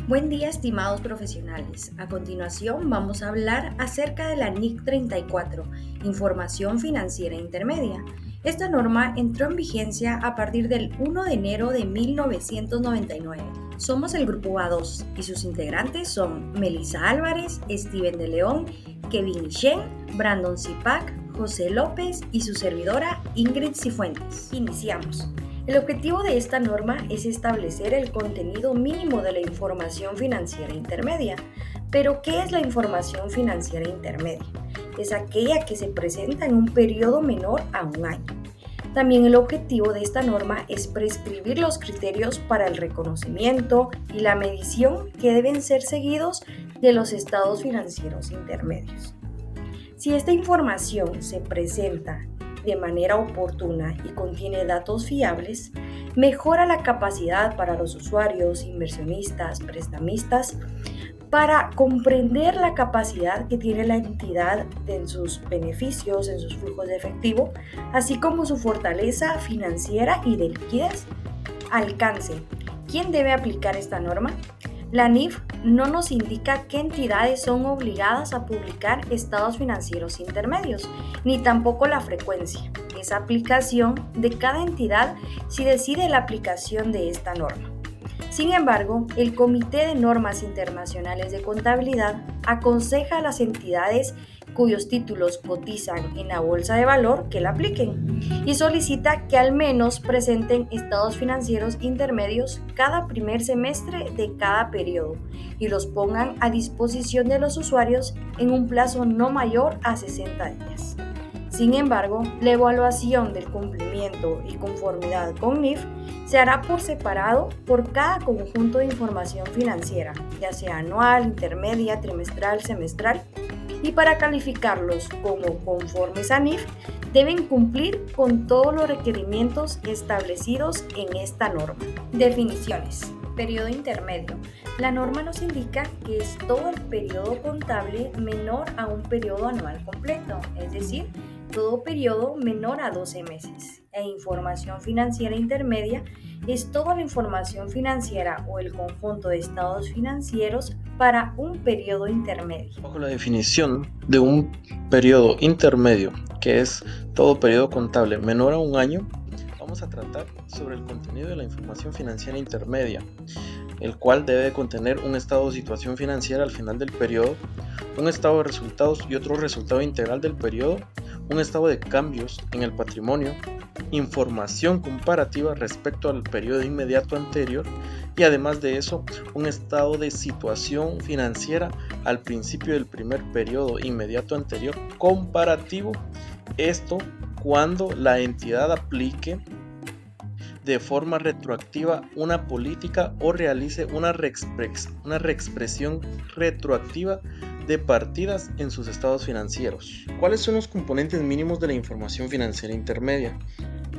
Buen día, estimados profesionales. A continuación vamos a hablar acerca de la NIC 34, Información Financiera Intermedia. Esta norma entró en vigencia a partir del 1 de enero de 1999. Somos el Grupo A2 y sus integrantes son Melissa Álvarez, Steven de León, Kevin Ishen, Brandon Zipac, José López y su servidora Ingrid Cifuentes. Iniciamos. El objetivo de esta norma es establecer el contenido mínimo de la información financiera intermedia. Pero, ¿qué es la información financiera intermedia? Es aquella que se presenta en un periodo menor a un año. También el objetivo de esta norma es prescribir los criterios para el reconocimiento y la medición que deben ser seguidos de los estados financieros intermedios. Si esta información se presenta de manera oportuna y contiene datos fiables, mejora la capacidad para los usuarios, inversionistas, prestamistas, para comprender la capacidad que tiene la entidad en sus beneficios, en sus flujos de efectivo, así como su fortaleza financiera y de liquidez. Alcance. ¿Quién debe aplicar esta norma? La NIF no nos indica qué entidades son obligadas a publicar estados financieros intermedios, ni tampoco la frecuencia. Es aplicación de cada entidad si decide la aplicación de esta norma. Sin embargo, el Comité de Normas Internacionales de Contabilidad aconseja a las entidades cuyos títulos cotizan en la bolsa de valor que la apliquen y solicita que al menos presenten estados financieros intermedios cada primer semestre de cada periodo y los pongan a disposición de los usuarios en un plazo no mayor a 60 días. Sin embargo, la evaluación del cumplimiento y conformidad con NIF se hará por separado por cada conjunto de información financiera, ya sea anual, intermedia, trimestral, semestral, y para calificarlos como conformes a NIF, deben cumplir con todos los requerimientos establecidos en esta norma. Definiciones. Periodo intermedio. La norma nos indica que es todo el periodo contable menor a un periodo anual completo, es decir, todo periodo menor a 12 meses. E información financiera intermedia es toda la información financiera o el conjunto de estados financieros para un periodo intermedio. Bajo la definición de un periodo intermedio, que es todo periodo contable menor a un año, vamos a tratar sobre el contenido de la información financiera intermedia, el cual debe contener un estado de situación financiera al final del periodo, un estado de resultados y otro resultado integral del periodo, un estado de cambios en el patrimonio, información comparativa respecto al periodo inmediato anterior y además de eso un estado de situación financiera al principio del primer periodo inmediato anterior comparativo, esto cuando la entidad aplique de forma retroactiva una política o realice una reexpresión retroactiva de partidas en sus estados financieros. ¿Cuáles son los componentes mínimos de la información financiera intermedia?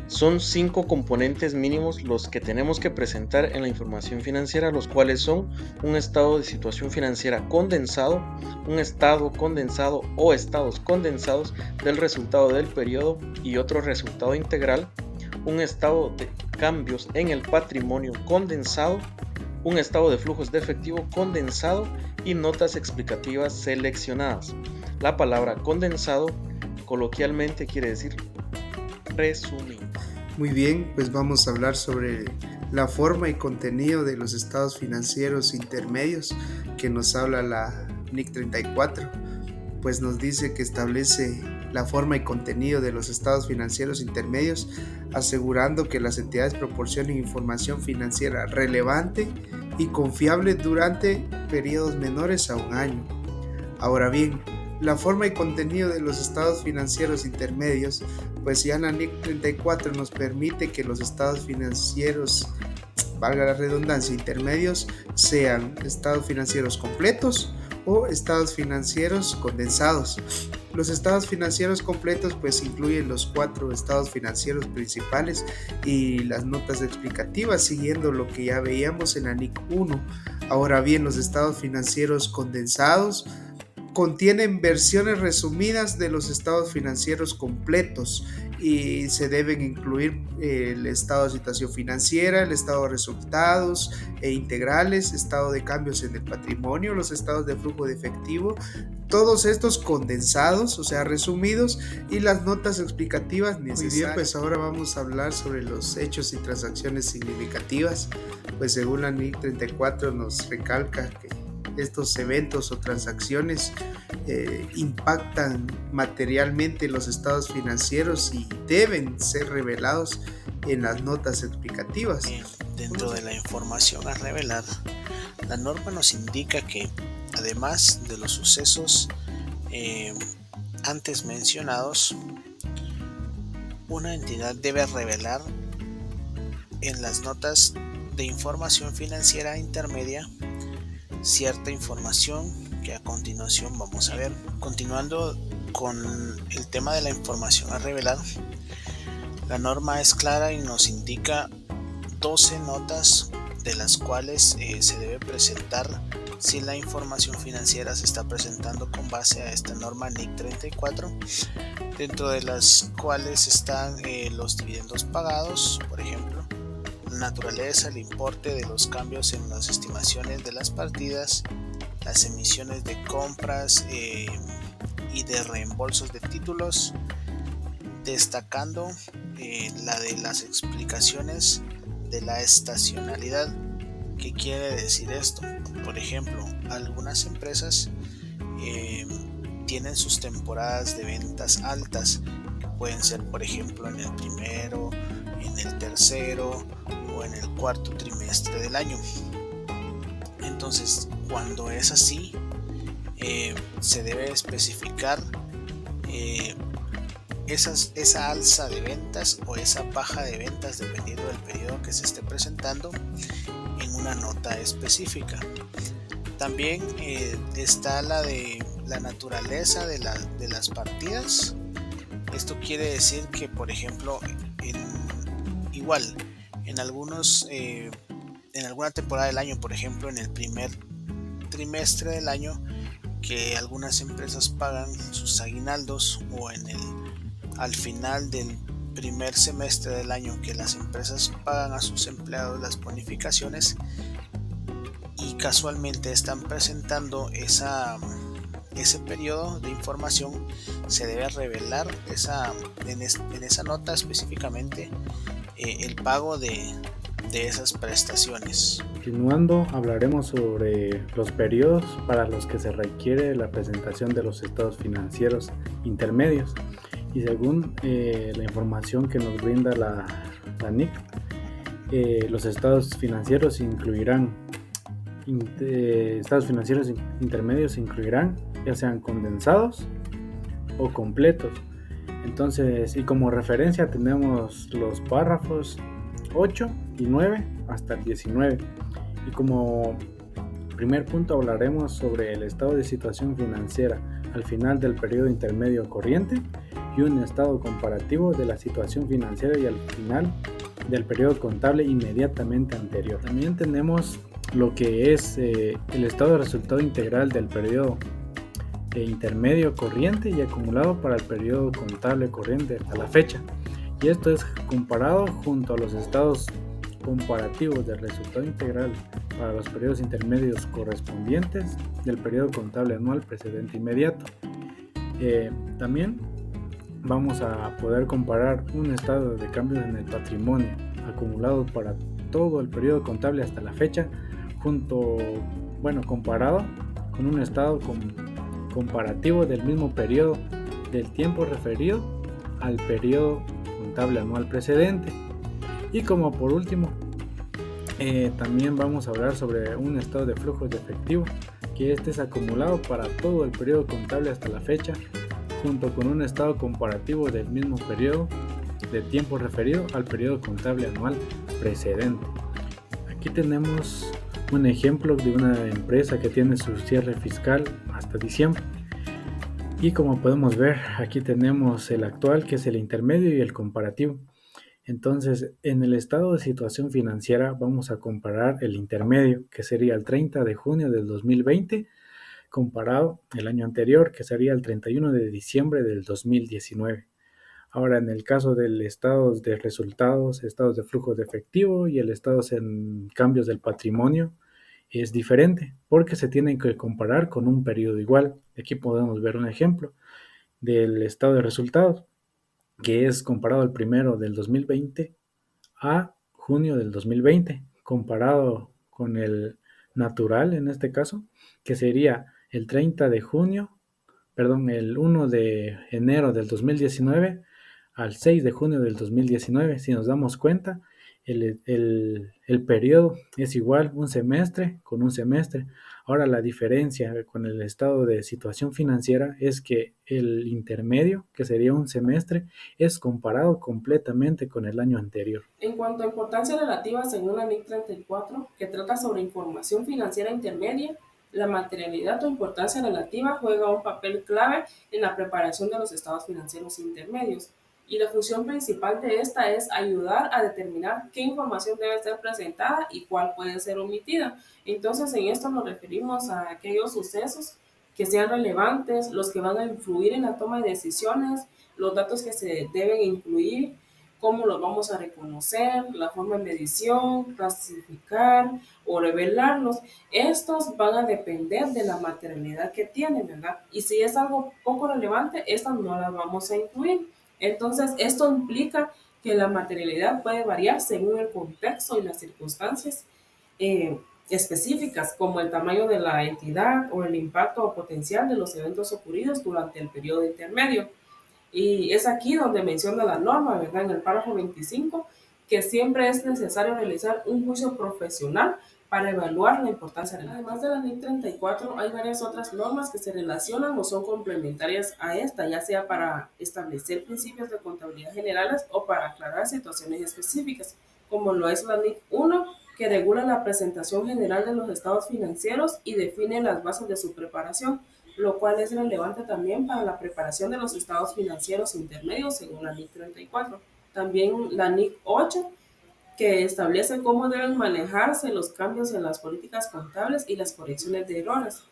Son 5 componentes mínimos los que tenemos que presentar en la información financiera, los cuales son un estado de situación financiera condensado, un estado condensado o estados condensados del resultado del periodo y otro resultado integral, un estado de cambios en el patrimonio condensado, un estado de flujos de efectivo condensado y notas explicativas seleccionadas. La palabra condensado coloquialmente quiere decir resumido. Muy bien, pues vamos a hablar sobre la forma y contenido de los estados financieros intermedios que nos habla la NIC 34. Pues nos dice que establece la forma y contenido de los estados financieros intermedios, asegurando que las entidades proporcionen información financiera relevante y confiable durante periodos menores a un año. Ahora bien, la forma y contenido de los estados financieros intermedios, pues ya la NIC 34 nos permite que los estados financieros, valga la redundancia, intermedios, sean estados financieros completos o estados financieros condensados. Los estados financieros completos pues incluyen los 4 estados financieros principales y las notas explicativas siguiendo lo que ya veíamos en la NIC 1. Ahora bien, los estados financieros condensados contienen versiones resumidas de los estados financieros completos y se deben incluir el estado de situación financiera, el estado de resultados integrales, estado de cambios en el patrimonio, los estados de flujo de efectivo, todos estos condensados, o sea, resumidos, y las notas explicativas necesarias. Muy bien, pues ahora vamos a hablar sobre los hechos y transacciones significativas. Pues según la NIC 34 nos recalca que estos eventos o transacciones impactan materialmente los estados financieros y deben ser revelados en las notas explicativas. Dentro de la información a revelar, la norma nos indica que, además de los sucesos antes mencionados, una entidad debe revelar en las notas de información financiera intermedia cierta información que a continuación vamos a ver. Continuando con el tema de la información a revelar, la norma es clara y nos indica 12 notas de las cuales se debe presentar si la información financiera se está presentando con base a esta norma NIC 34, dentro de las cuales están los dividendos pagados, por ejemplo, la naturaleza, el importe de los cambios en las estimaciones de las partidas, las emisiones de compras y de reembolsos de títulos, destacando la de las explicaciones de la estacionalidad. ¿Qué quiere decir esto? Por ejemplo, algunas empresas tienen sus temporadas de ventas altas, que pueden ser, por ejemplo, en el primero, en el tercero o en el cuarto trimestre del año. Entonces, cuando es así, se debe especificar esa alza de ventas o esa baja de ventas, dependiendo del periodo que se esté presentando, en una nota específica. También está la de la naturaleza de las partidas. Esto quiere decir que, por ejemplo, en alguna temporada del año, por ejemplo en el primer trimestre del año, que algunas empresas pagan sus aguinaldos, o al final del primer semestre del año, que las empresas pagan a sus empleados las bonificaciones, y casualmente están presentando ese periodo de información, se debe revelar en esa nota específicamente el pago de esas prestaciones. Continuando, hablaremos sobre los periodos para los que se requiere la presentación de los estados financieros intermedios. Y según la información que nos brinda la NIC, los estados financieros estados financieros intermedios incluirán ya sean condensados o completos. Entonces, y como referencia tenemos los párrafos 8 y 9 hasta el 19. Y como primer punto hablaremos sobre el estado de situación financiera al final del periodo intermedio corriente y un estado comparativo de la situación financiera y al final del periodo contable inmediatamente anterior. También tenemos lo que es el estado de resultado integral del periodo intermedio corriente y acumulado para el periodo contable corriente hasta la fecha. Y esto es comparado junto a los estados comparativos del resultado integral para los periodos intermedios correspondientes del periodo contable anual precedente inmediato. También vamos a poder comparar un estado de cambios en el patrimonio acumulado para todo el periodo contable hasta la fecha, comparado con un estado comparativo del mismo periodo del tiempo referido al periodo contable anual precedente. Y como por último, también vamos a hablar sobre un estado de flujos de efectivo, que este es acumulado para todo el periodo contable hasta la fecha, junto con un estado comparativo del mismo periodo de tiempo referido al periodo contable anual precedente. Aquí tenemos un ejemplo de una empresa que tiene su cierre fiscal hasta diciembre. Y como podemos ver, aquí tenemos el actual, que es el intermedio, y el comparativo. Entonces, en el estado de situación financiera vamos a comparar el intermedio, que sería el 30 de junio del 2020, comparado el año anterior, que sería el 31 de diciembre del 2019. Ahora, en el caso del estado de resultados, estados de flujo de efectivo y el estado en cambios del patrimonio, es diferente porque se tienen que comparar con un periodo igual. Aquí podemos ver un ejemplo del estado de resultados, que es comparado al primero del 2020 a junio del 2020, comparado con el natural en este caso, que sería el 30 de junio, perdón, el 1 de enero del 2019 al 6 de junio del 2019. Si nos damos cuenta, el periodo es igual, un semestre con un semestre. Ahora la diferencia con el estado de situación financiera es que el intermedio, que sería un semestre, es comparado completamente con el año anterior. En cuanto a importancia relativa, según la NIC 34, que trata sobre información financiera intermedia, la materialidad o importancia relativa juega un papel clave en la preparación de los estados financieros intermedios. Y la función principal de esta es ayudar a determinar qué información debe ser presentada y cuál puede ser omitida. Entonces, en esto nos referimos a aquellos sucesos que sean relevantes, los que van a influir en la toma de decisiones, los datos que se deben incluir, cómo los vamos a reconocer, la forma de medición, clasificar o revelarlos. Estos van a depender de la materialidad que tienen, ¿verdad? Y si es algo poco relevante, estas no las vamos a incluir. Entonces, esto implica que la materialidad puede variar según el contexto y las circunstancias específicas, como el tamaño de la entidad o el impacto potencial de los eventos ocurridos durante el periodo intermedio. Y es aquí donde menciona la norma, ¿verdad? En el párrafo 25, que siempre es necesario realizar un juicio profesional para evaluar la importancia de la. Además de la NIC 34, hay varias otras normas que se relacionan o son complementarias a esta, ya sea para establecer principios de contabilidad generales o para aclarar situaciones específicas, como lo es la NIC 1, que regula la presentación general de los estados financieros y define las bases de su preparación, lo cual es relevante también para la preparación de los estados financieros intermedios según la NIC 34. También la NIC 8, que establece cómo deben manejarse los cambios en las políticas contables y las correcciones de errores,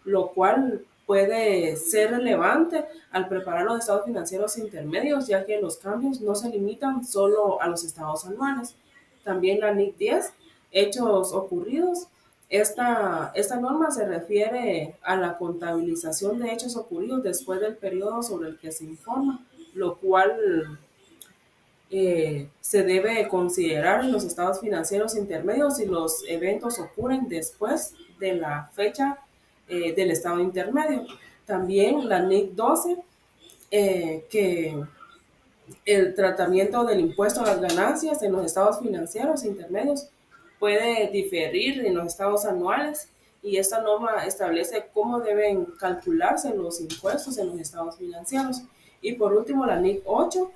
lo cual puede ser relevante al preparar los estados financieros intermedios, ya que los cambios no se limitan solo a los estados anuales. También la NIC 10, hechos ocurridos. Esta norma se refiere a la contabilización de hechos ocurridos después del periodo sobre el que se informa, lo cual se debe considerar en los estados financieros intermedios si los eventos ocurren después de la fecha del estado intermedio. También la NIC 12, que el tratamiento del impuesto a las ganancias en los estados financieros intermedios puede diferir en los estados anuales, y esta norma establece cómo deben calcularse los impuestos en los estados financieros. Y por último, la NIC 8,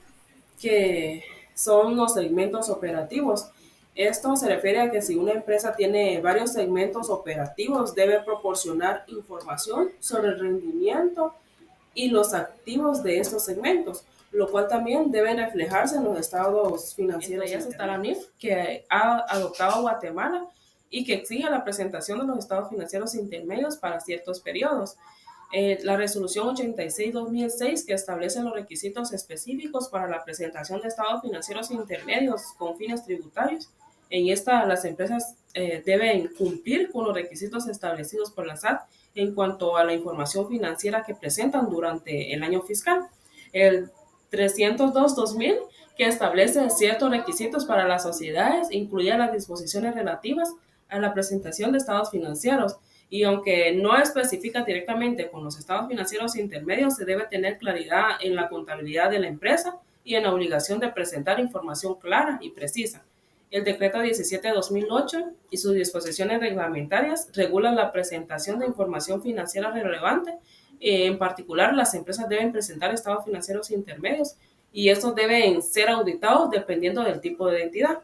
que son los segmentos operativos. Esto se refiere a que si una empresa tiene varios segmentos operativos, debe proporcionar información sobre el rendimiento y los activos de estos segmentos, lo cual también debe reflejarse en los estados financieros. Entre ellas está la NIF, que ha adoptado Guatemala y que exige la presentación de los estados financieros intermedios para ciertos periodos. La resolución 86-2006, que establece los requisitos específicos para la presentación de estados financieros intermedios con fines tributarios. En esta, las empresas deben cumplir con los requisitos establecidos por la SAT en cuanto a la información financiera que presentan durante el año fiscal. El 302-2000, que establece ciertos requisitos para las sociedades, incluye las disposiciones relativas a la presentación de estados financieros, y aunque no especifica directamente con los estados financieros intermedios, se debe tener claridad en la contabilidad de la empresa y en la obligación de presentar información clara y precisa. El decreto 17-2008 y sus disposiciones reglamentarias regulan la presentación de información financiera relevante. En particular, las empresas deben presentar estados financieros intermedios y estos deben ser auditados dependiendo del tipo de entidad.